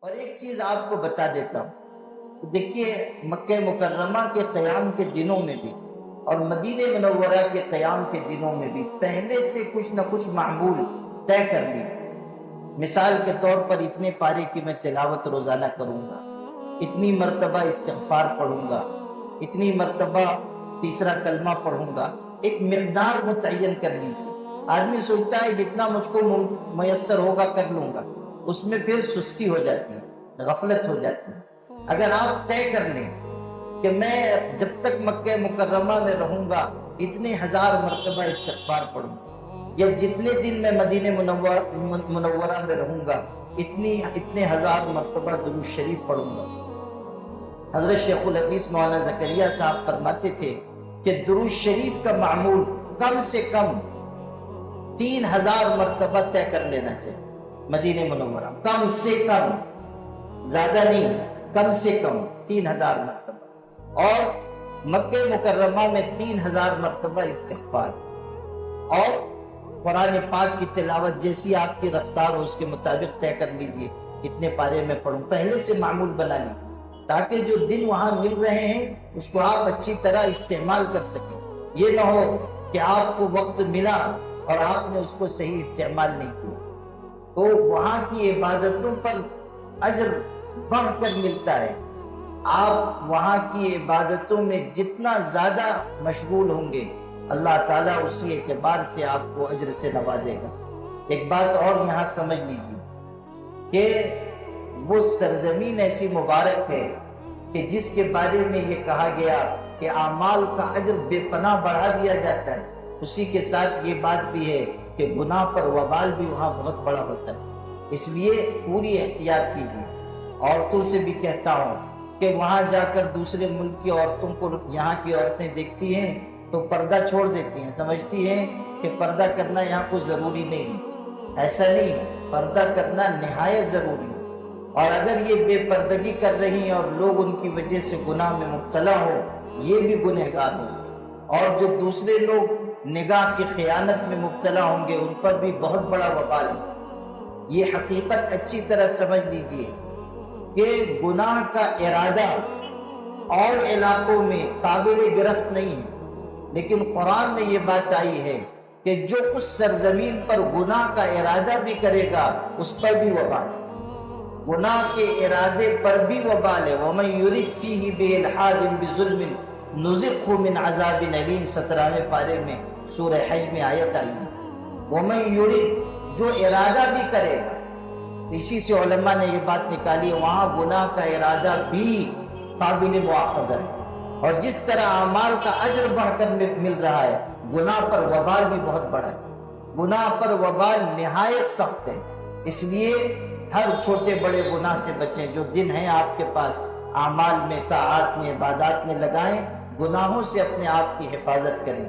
اور ایک چیز آپ کو بتا دیتا ہوں، دیکھیے مکہ مکرمہ کے قیام کے دنوں میں بھی اور مدینہ منورہ کے قیام کے دنوں میں بھی پہلے سے کچھ نہ کچھ معمول طے کر لیجیے۔ مثال کے طور پر اتنے پارے کی میں تلاوت روزانہ کروں گا، اتنی مرتبہ استغفار پڑھوں گا، اتنی مرتبہ تیسرا کلمہ پڑھوں گا، ایک مقدار متعین کر لیجیے۔ آدمی سوچتا ہے جتنا مجھ کو میسر ہوگا کر لوں گا، اس میں پھر سستی ہو جاتی ہے، غفلت ہو جاتی ہے۔ اگر آپ طے کر لیں کہ میں جب تک مکہ مکرمہ میں رہوں گا اتنے ہزار مرتبہ استغفار پڑھوں گا، یا جتنے دن میں مدینہ منورہ میں رہوں گا اتنے ہزار مرتبہ درود شریف پڑھوں گا۔ حضرت شیخ الحدیث مولانا زکریا صاحب فرماتے تھے کہ درود شریف کا معمول کم سے کم 3000 مرتبہ طے کر لینا چاہیے مدینہ منورہ، کم سے کم، زیادہ نہیں، کم سے کم 3000 مرتبہ، اور مکہ مکرمہ میں 3000 مرتبہ استغفار، اور قرآن پاک کی تلاوت جیسی آپ کی رفتار ہو اس کے مطابق طے کر لیجئے، اتنے پارے میں پڑھوں، پہلے سے معمول بنا لیجئے تاکہ جو دن وہاں مل رہے ہیں اس کو آپ اچھی طرح استعمال کر سکیں۔ یہ نہ ہو کہ آپ کو وقت ملا اور آپ نے اس کو صحیح استعمال نہیں کیا، تو وہاں کی عبادتوں پر اجر بڑھ کر ملتا ہے۔ آپ وہاں کی عبادتوں میں جتنا زیادہ مشغول ہوں گے اللہ تعالیٰ اسی اعتبار سے آپ کو اجر سے نوازے گا۔ ایک بات اور یہاں سمجھ لیجیے کہ وہ سرزمین ایسی مبارک ہے کہ جس کے بارے میں یہ کہا گیا کہ اعمال کا اجر بے پناہ بڑھا دیا جاتا ہے، اسی کے ساتھ یہ بات بھی ہے کہ گناہ پر وبال بھی وہاں بہت بڑا ہوتا ہے۔ اس لیے پوری احتیاط کیجیے۔ عورتوں سے بھی کہتا ہوں کہ وہاں جا کر دوسرے ملک کی عورتوں کو یہاں کی عورتیں دیکھتی ہیں تو پردہ چھوڑ دیتی ہیں، سمجھتی ہیں کہ پردہ کرنا یہاں کو ضروری نہیں ہے۔ ایسا نہیں ہے، پردہ کرنا نہایت ضروری ہے، اور اگر یہ بے پردگی کر رہی ہیں اور لوگ ان کی وجہ سے گناہ میں مبتلا ہو، یہ بھی گنہگار ہوں، اور جو دوسرے لوگ نگاہ کی خیانت میں مبتلا ہوں گے ان پر بھی بہت بڑا وبال ہے۔ یہ حقیقت اچھی طرح سمجھ لیجئے کہ گناہ کا ارادہ اور علاقوں میں قابل گرفت نہیں ہے، لیکن قرآن میں یہ بات آئی ہے کہ جو اس سرزمین پر گناہ کا ارادہ بھی کرے گا اس پر بھی وبال ہے، گناہ کے ارادے پر بھی وبال ہے۔ وَمَن يُرِدْ فِيهِ بِإِلْحَادٍ بِظُلْمٍ نُذِقْهُ مِنْ عَذَابٍ أَلِيمٍ 17ویں پارے میں سورہ حج میں آیت آئی ہے۔ وَمَن يُرِدْ، جو ارادہ بھی کرے گا، اسی سے علماء نے یہ بات نکالی ہے وہاں گناہ کا ارادہ بھی قابل مواخذہ ہے، اور جس طرح اعمال کا اجر بڑھ کر مل رہا ہے گناہ پر وبال بھی بہت بڑا ہے، گناہ پر وبال نہایت سخت ہے۔ اس لیے ہر چھوٹے بڑے گناہ سے بچیں، جو دن ہیں آپ کے پاس اعمال میں، طاعات میں، عبادات میں لگائیں، گناہوں سے اپنے آپ کی حفاظت کریں۔